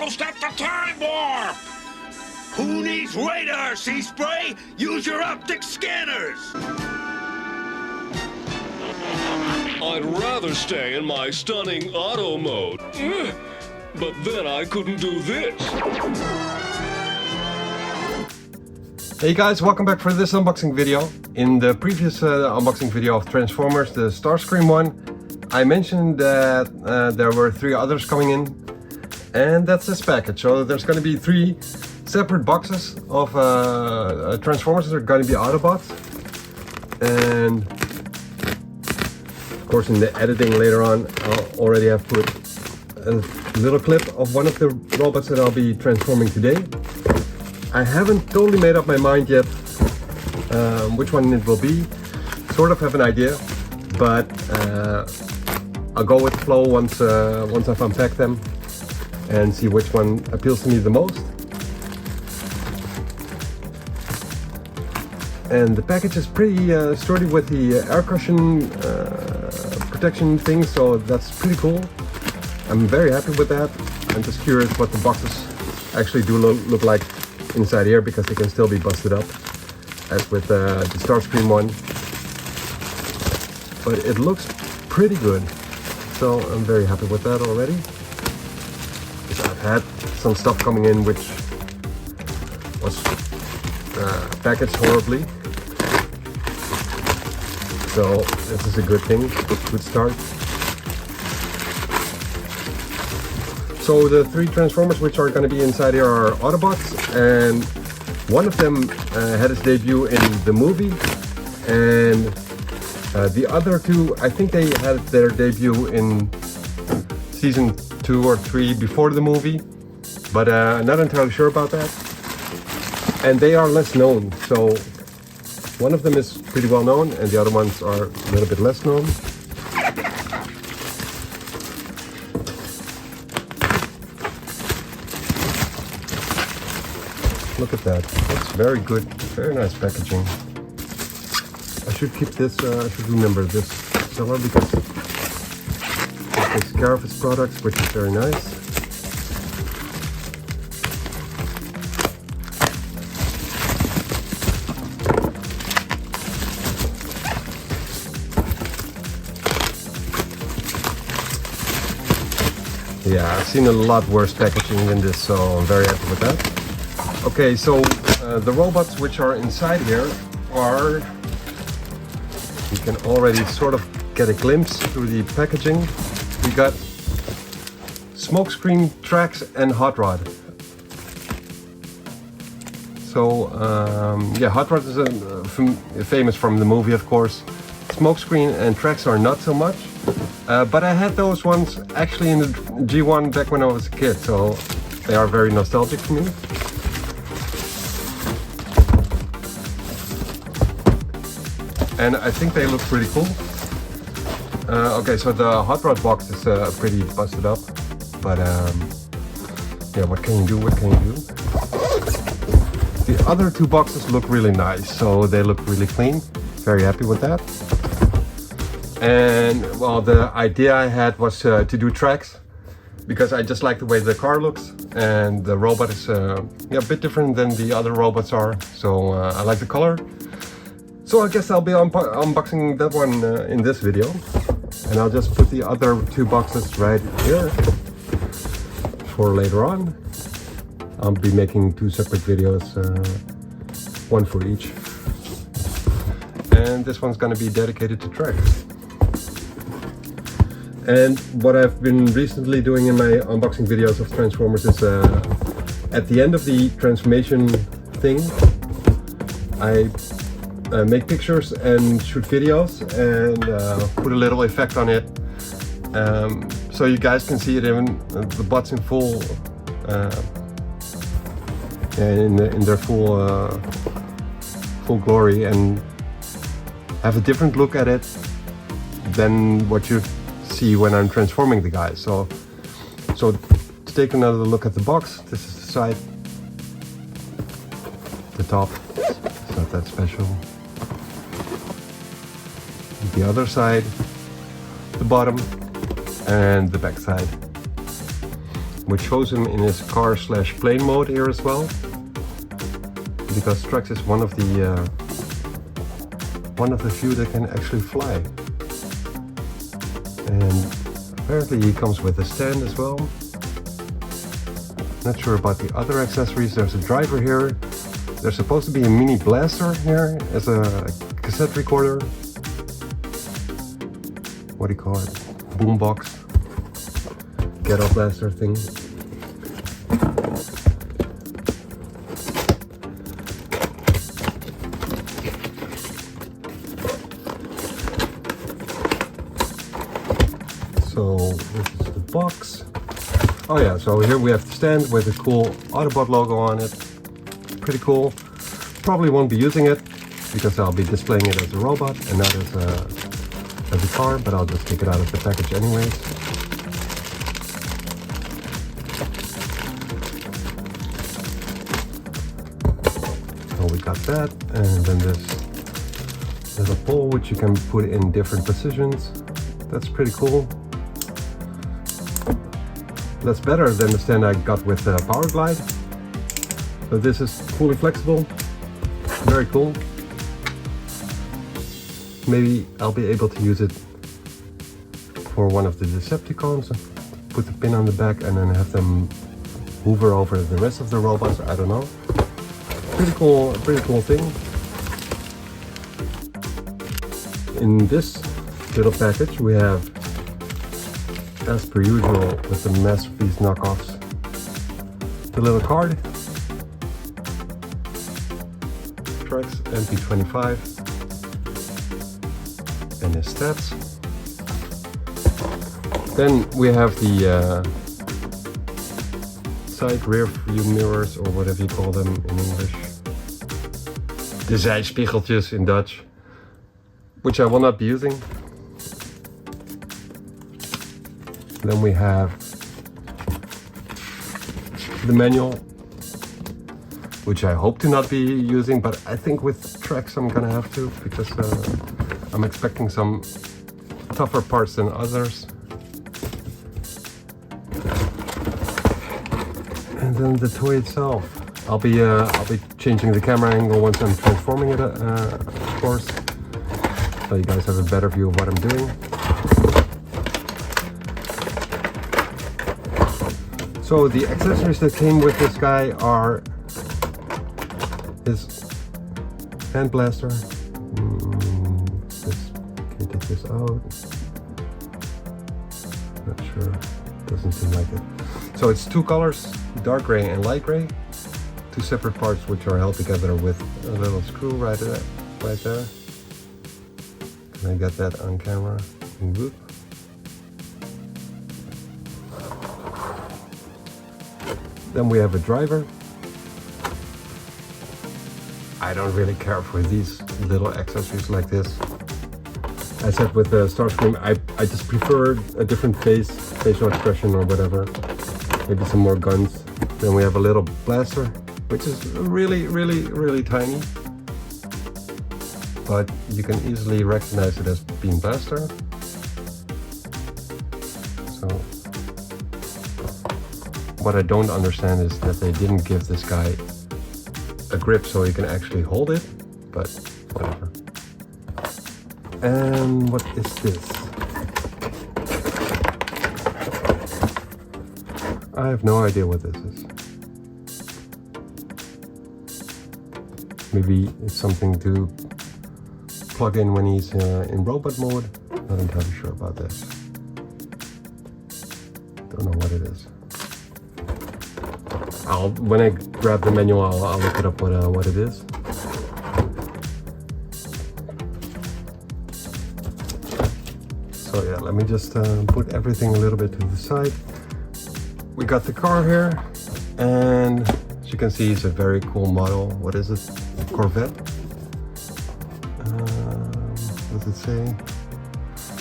almost at the time warp! Who needs radar, Sea Spray? Use your optic scanners! I'd rather stay in my stunning auto mode. But then I couldn't do this. Hey guys, welcome back for this unboxing video. In the previous unboxing video of Transformers, the Starscream one, I mentioned that there were 3 others coming in, and that's this package. So there's going to be 3 separate boxes of Transformers that are going to be Autobots, and of course in the editing later on I'll already have put a little clip of one of the robots that I'll be transforming today. I haven't totally made up my mind yet which one it will be. Sort of have an idea, but I'll go with the flow once I've unpacked them and see which one appeals to me the most. And the package is pretty sturdy with the air cushion protection thing, so that's pretty cool. I'm very happy with that. I'm just curious what the boxes actually do look like inside here, because they can still be busted up as with the Starscream one, but it looks pretty good, so I'm very happy with that already. Because I've had some stuff coming in which was packaged horribly, so this is a good thing, good start. So the 3 Transformers which are going to be inside here are Autobots, and one of them had his debut in the movie, and the other 2, I think they had their debut in season 2 or 3 before the movie, but I'm not entirely sure about that. And they are less known, so one of them is pretty well known and the other ones are a little bit less known. Look at that, that's very good, very nice packaging. I should keep this, I should remember this seller because it takes care of its products, which is very nice. Yeah, I've seen a lot worse packaging than this, so I'm very happy with that. Okay, so the robots which are inside here are, you can already sort of get a glimpse through the packaging. We got Smokescreen, Trax and Hot Rod. So yeah, Hot Rod is famous from the movie, of course. Smokescreen and Trax are not so much, but I had those ones actually in the G1 back when I was a kid, so they are very nostalgic for me. And I think they look pretty cool. Okay, so the Hot Rod box is pretty busted up, but yeah, what can you do, what can you do? The other 2 boxes look really nice, so they look really clean. Very happy with that. And well, the idea I had was to do Trax, because I just like the way the car looks, and the robot is yeah, a bit different than the other robots are, so I like the color. So I guess I'll be unboxing that one in this video, and I'll just put the other 2 boxes right here for later on. I'll be making 2 separate videos, one for each, and this one's going to be dedicated to Trax. And what I've been recently doing in my unboxing videos of Transformers is at the end of the transformation thing, I make pictures and shoot videos and put a little effect on it, so you guys can see it in the bots in full, in their full glory, and have a different look at it than what you see when I'm transforming the guys. So to take another look at the box, this is the side, the top. It's not that special. The other side, the bottom, and the back side. which shows him in his car/plane mode here as well, because Trex is one of the few that can actually fly. And apparently he comes with a stand as well. Not sure about the other accessories. There's a driver here. There's supposed to be a mini blaster here as a cassette recorder. What do you call it? Boombox. Ghetto blaster thing. So this is the box. Oh yeah, so here we have the stand with a cool Autobot logo on it. Pretty cool. Probably won't be using it because I'll be displaying it as a robot and not as a car, but I'll just take it out of the package anyways. So we got that, and then this little pole which you can put in different positions. That's pretty cool. That's better than the stand I got with Power Glide. But this is fully flexible. Very cool. Maybe I'll be able to use it for one of the Decepticons. Put the pin on the back and then have them hoover over the rest of the robots. I don't know. Pretty cool thing. In this little package we have, as per usual with the Masterpiece knockoffs, the little card, Trex MP-25, and his stats. Then we have the side rear view mirrors, or whatever you call them in English. De zijspiegeltjes in Dutch, which I will not be using. Then we have the manual, which I hope to not be using, but I think with Trex I'm gonna have to, because I'm expecting some tougher parts than others. And then the toy itself. I'll be changing the camera angle once I'm transforming it, of course, so you guys have a better view of what I'm doing. So the accessories that came with this guy are his hand blaster. Can you take this out? Not sure. Doesn't seem like it. So it's two colors, dark gray and light gray. Two separate parts which are held together with a little screw right there. Can I get that on camera? Whoop. Then we have a driver. I don't really care for these little accessories like this. I said with the Starscream, I just prefer a different facial expression or whatever. Maybe some more guns. Then we have a little blaster, which is really tiny. But you can easily recognize it as being blaster. So what I don't understand is that they didn't give this guy a grip so he can actually hold it, but whatever. And what is this? I have no idea what this is. Maybe it's something to plug in when he's in robot mode. Not entirely sure about this. Don't know what it is. When I grab the manual, I'll look it up what it is. So yeah, let me just put everything a little bit to the side. We got the car here, and as you can see, it's a very cool model. What is it? Corvette? What does it say?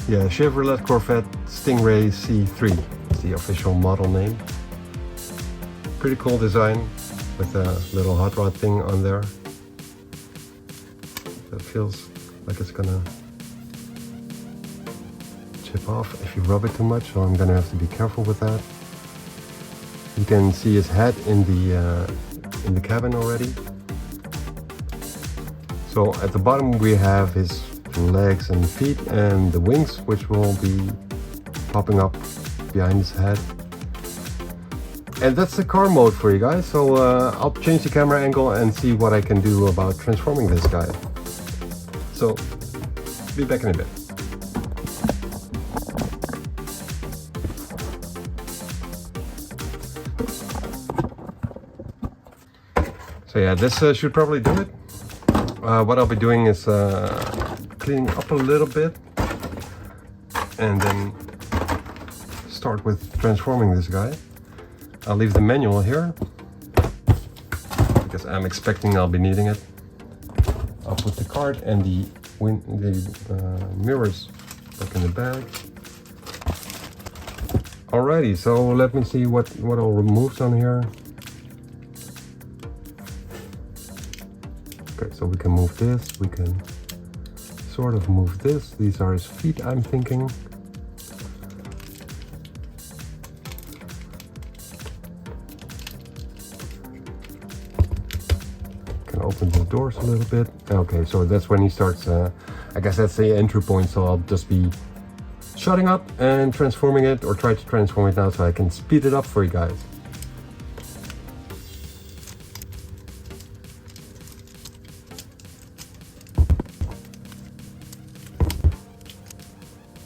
Yeah, Chevrolet Corvette Stingray C3 is the official model name. Pretty cool design with a little hot rod thing on there. That feels like it's gonna chip off if you rub it too much, so I'm gonna have to be careful with that. You can see his head in the cabin already. So at the bottom we have his legs and feet and the wings, which will be popping up behind his head. And that's the car mode for you guys. So I'll change the camera angle and see what I can do about transforming this guy. So be back in a bit. So yeah, this should probably do it. What I'll be doing is cleaning up a little bit and then start with transforming this guy. I'll leave the manual here because I'm expecting I'll be needing it. I'll put the card and the mirrors back in the bag. Alrighty, so let me see what all removes on here. Okay, so we can move this, we can sort of move this. These are his feet, I'm thinking. Can open the doors a little bit. Okay, so that's when he starts, I guess that's the entry point, so I'll just be shutting up and transforming it, or try to transform it now so I can speed it up for you guys.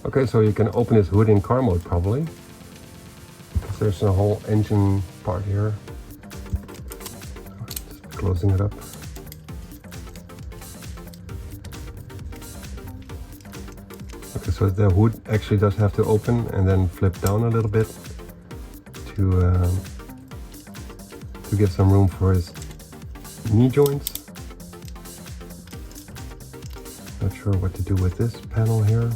Okay, so you can open this hood in car mode probably, because there's a whole engine part here. Just closing it up. Okay, so the hood actually does have to open and then flip down a little bit to give some room for his knee joints. Not sure what to do with this panel here.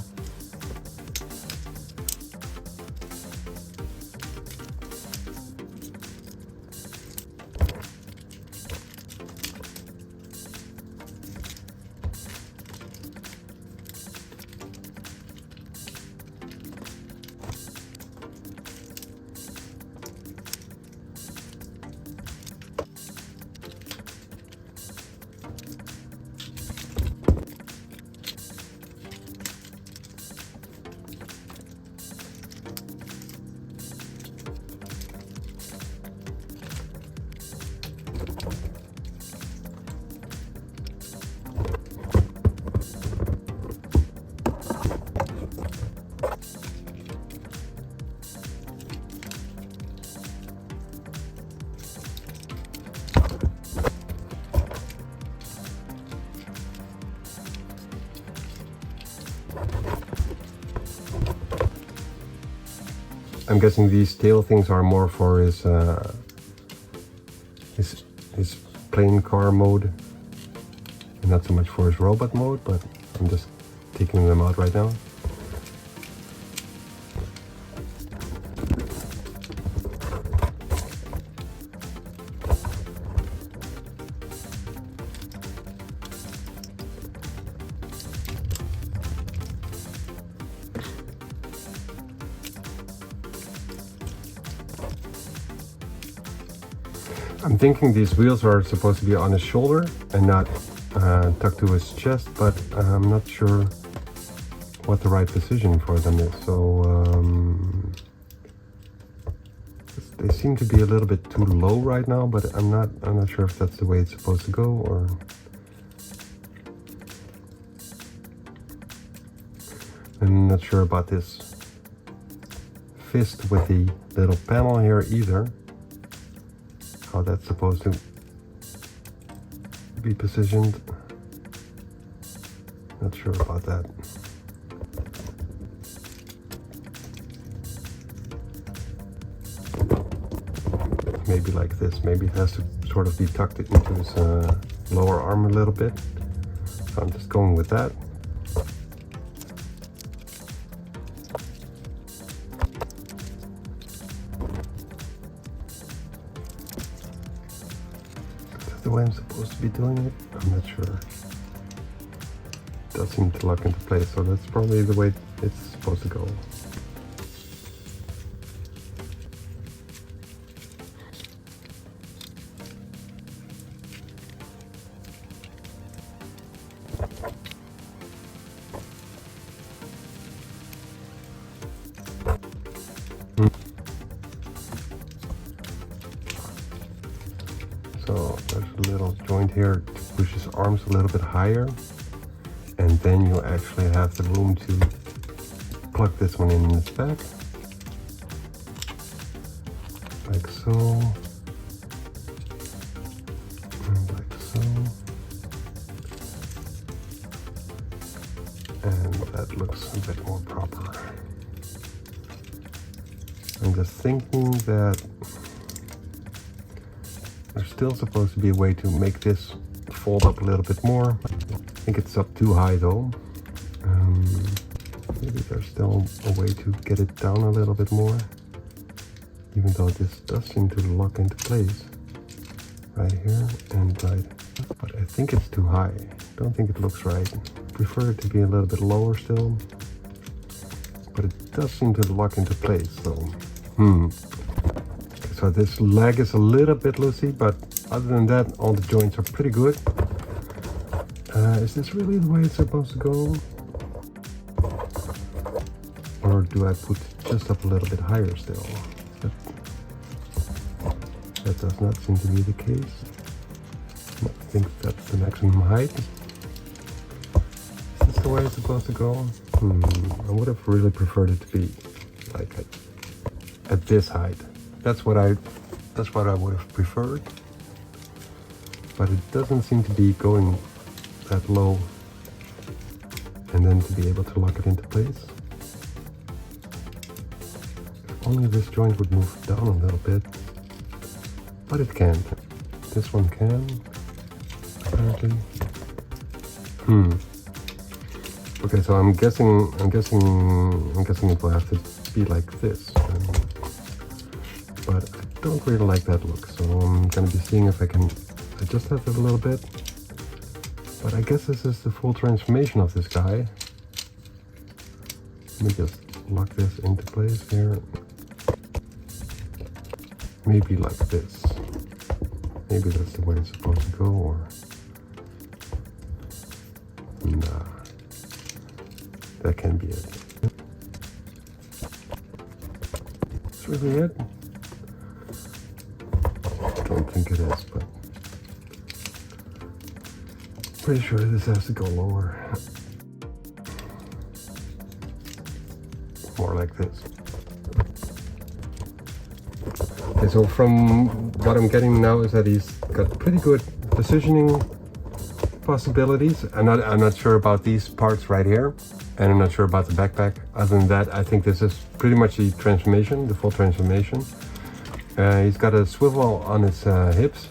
I'm guessing these tail things are more for his plain car mode and not so much for his robot mode, but I'm just taking them out right now. I'm thinking these wheels are supposed to be on his shoulder and not tucked to his chest, but I'm not sure what the right position for them is. So they seem to be a little bit too low right now, but I'm not sure if that's the way it's supposed to go, or I'm not sure about this fist with the little panel here either. How that's supposed to be positioned. Not sure about that. Maybe like this. Maybe it has to sort of be tucked into his lower arm a little bit. So I'm just going with that. The way I'm supposed to be doing it, I'm not sure. It does seem to lock into place, so that's probably the way it's supposed to go. So there's a little joint here to push his arms a little bit higher, and then you actually have the room to plug this one in its back, like so, and like so, and that looks a bit more proper. I'm just thinking that there's still supposed to be a way to make this fold up a little bit more. I think it's up too high though. Maybe there's still a way to get it down a little bit more, even though this does seem to lock into place right here and right. But I think it's too high. Don't think it looks right. Prefer it to be a little bit lower still, but it does seem to lock into place. So this leg is a little bit loosey, but other than that, all the joints are pretty good. Is this really the way it's supposed to go? Or do I put just up a little bit higher still? That does not seem to be the case. I think that's the maximum height. Is this the way it's supposed to go? I would have really preferred it to be like at this height. That's what I would have preferred. But it doesn't seem to be going that low, and then to be able to lock it into place. If only this joint would move down a little bit, but it can't. This one can, apparently. Okay, so I'm guessing it will have to be like this. But I don't really like that look, so I'm gonna be seeing if I can adjust that a little bit. But I guess this is the full transformation of this guy. Let me just lock this into place here. Maybe like this. Maybe that's the way it's supposed to go, or... Nah. That can be it. That's really it. I don't think it is, but... Pretty sure this has to go lower. More like this. Okay, so from what I'm getting now is that he's got pretty good positioning possibilities. I'm not sure about these parts right here, and I'm not sure about the backpack. Other than that, I think this is pretty much the transformation, the full transformation. He's got a swivel on his hips,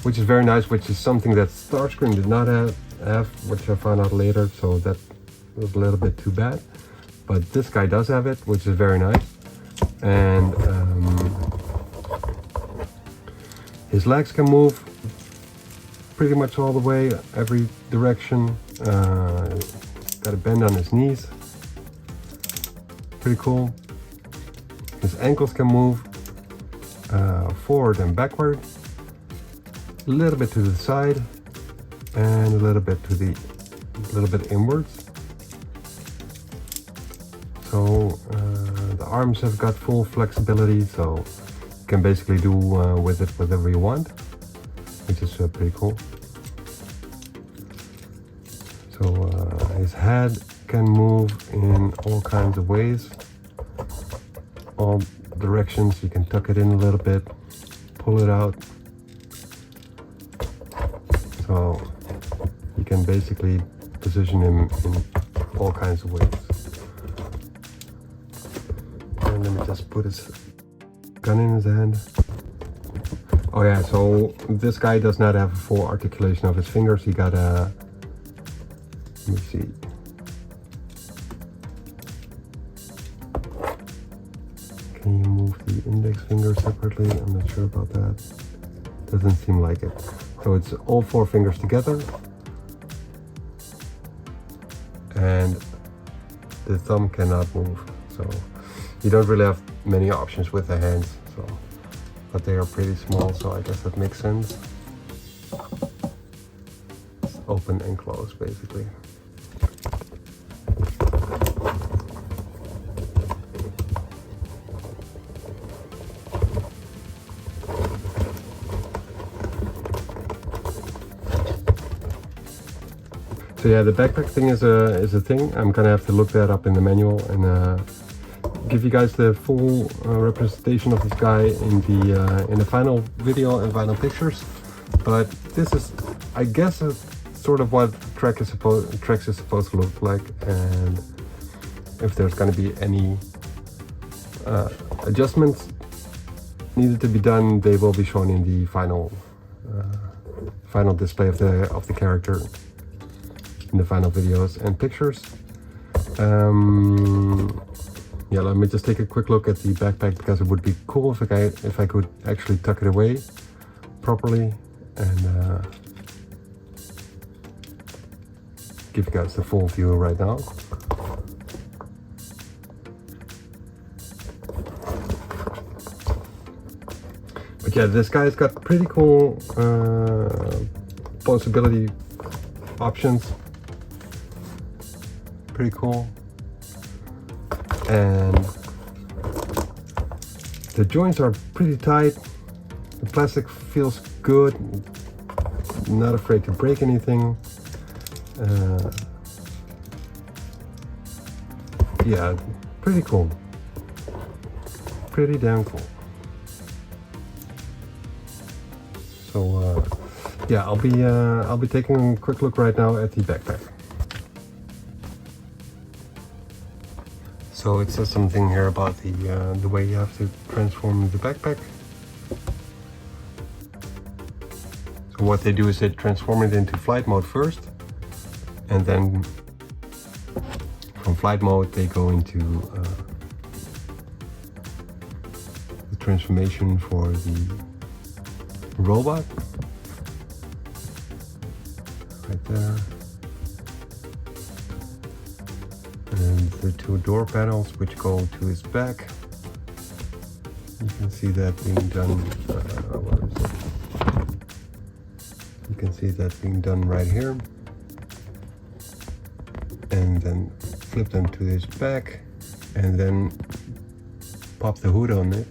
which is very nice, which is something that Starscream did not have, which I found out later, so that was a little bit too bad. But this guy does have it, which is very nice. And his legs can move pretty much all the way, every direction. Got a bend on his knees. Pretty cool. His ankles can move forward and backward. A little bit to the side and a little bit inwards. So the arms have got full flexibility, so you can basically do with it whatever you want, which is pretty cool. So his head can move in all kinds of ways, all directions. You can tuck it in a little bit, pull it out. So you can basically position him in all kinds of ways. And let me just put his gun in his hand. Oh yeah, so this guy does not have a full articulation of his fingers. He got a... Let me see. Can you move the index finger separately? I'm not sure about that. Doesn't seem like it. So it's all 4 fingers together, and the thumb cannot move. So you don't really have many options with the hands. So, but they are pretty small, so I guess that makes sense. It's open and close, basically. So yeah, the backpack thing is a thing. I'm gonna have to look that up in the manual and give you guys the full representation of this guy in the final video and final pictures. But this is, I guess, sort of what Trek is supposed to look like, and if there's gonna be any adjustments needed to be done, they will be shown in the final display of the character in the final videos and pictures. Yeah, let me just take a quick look at the backpack, because it would be cool if I could actually tuck it away properly and give you guys the full view right now. But yeah, this guy's got pretty cool posability options. Pretty cool. And the joints are pretty tight. The plastic feels good. Not afraid to break anything. Yeah, pretty cool. Pretty damn cool. So yeah, I'll be taking a quick look right now at the backpack. So it says something here about the way you have to transform the backpack. So what they do is they transform it into flight mode first, and then from flight mode they go into the transformation for the robot. Right there. And the two door panels which go to his back. You can see that being done. Where is it? You can see that being done right here. And then flip them to his back, and then pop the hood on it.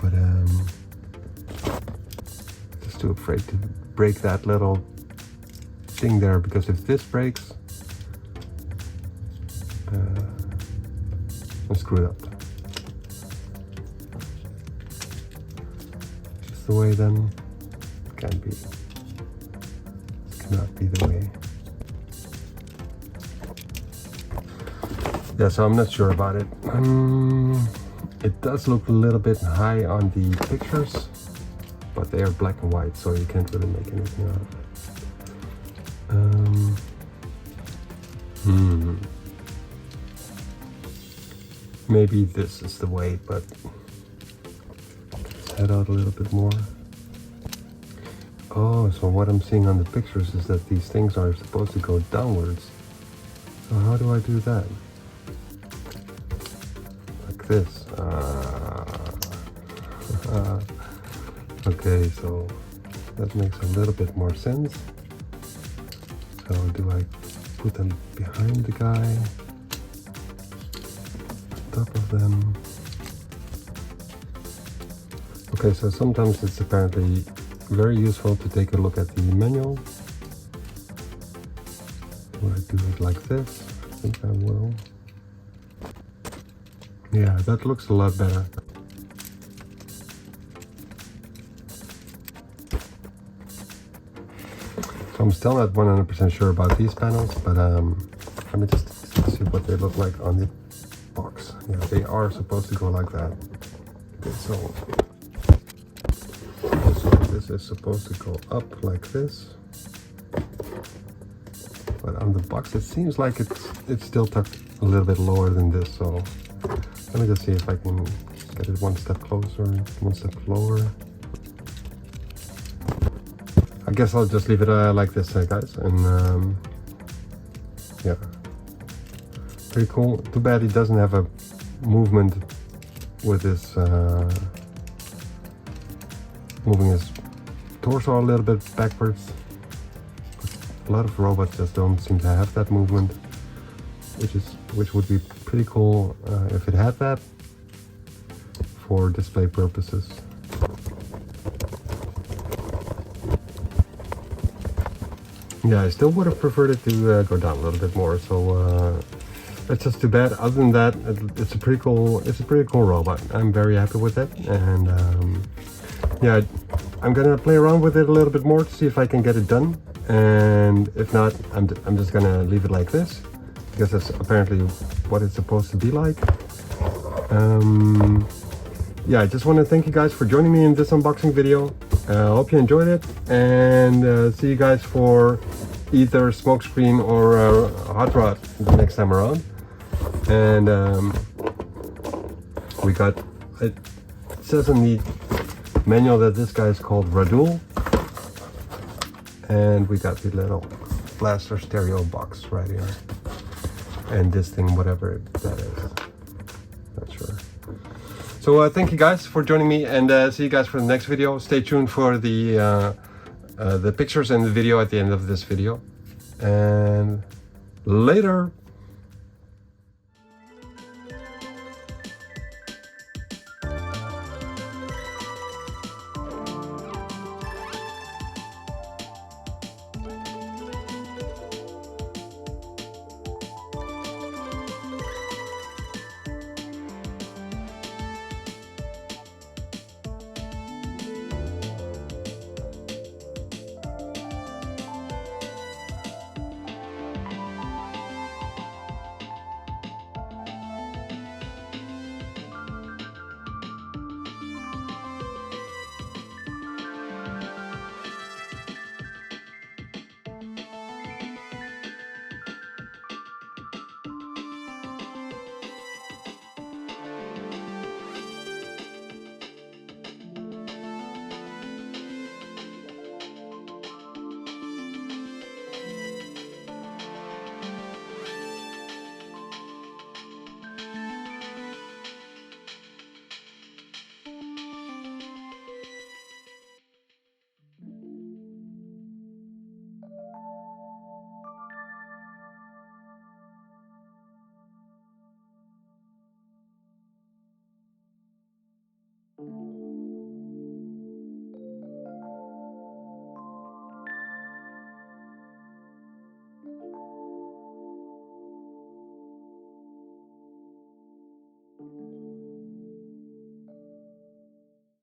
But just too afraid to break that little thing there, because if this breaks, I'm screwed up. Just the way then, can't be. Cannot be the way. Yeah, so I'm not sure about it. It does look a little bit high on the pictures, but they are black and white, so you can't really make anything out of it. Maybe this is the way, but let's head out a little bit more. Oh, so what I'm seeing on the pictures is that these things are supposed to go downwards. So how do I do that? Like this. Okay, so that makes a little bit more sense. So do I put them behind the guy? On top of them? Okay, so sometimes it's apparently very useful to take a look at the manual. Do I do it like this? I think I will. Yeah, that looks a lot better. So I'm still not 100% sure about these panels, but let me just see what they look like on the box. Yeah, they are supposed to go like that. Okay, so this is supposed to go up like this, but on the box it seems like it's still tucked a little bit lower than this. So let me just see if I can get it one step closer, one step lower. I guess I'll just leave it like this, guys, and yeah, pretty cool. Too bad he doesn't have a movement with his moving his torso a little bit backwards. A lot of robots just don't seem to have that movement, which would be pretty cool if it had that for display purposes. Yeah, I still would have preferred it to go down a little bit more. So that's just too bad. Other than that, it's a pretty cool robot. I'm very happy with it, and yeah, I'm gonna play around with it a little bit more to see if I can get it done. And if not, I'm just gonna leave it like this, because that's apparently what it's supposed to be like. Yeah, I just want to thank you guys for joining me in this unboxing video. I hope you enjoyed it, and see you guys for either smokescreen or hot rod the next time around. And we got, it says in the manual that this guy is called Radul, and we got the little blaster stereo box right here, and this thing, whatever that is, not sure. So thank you guys for joining me, and see you guys for the next video. Stay tuned for the pictures and the video at the end of this video, and later.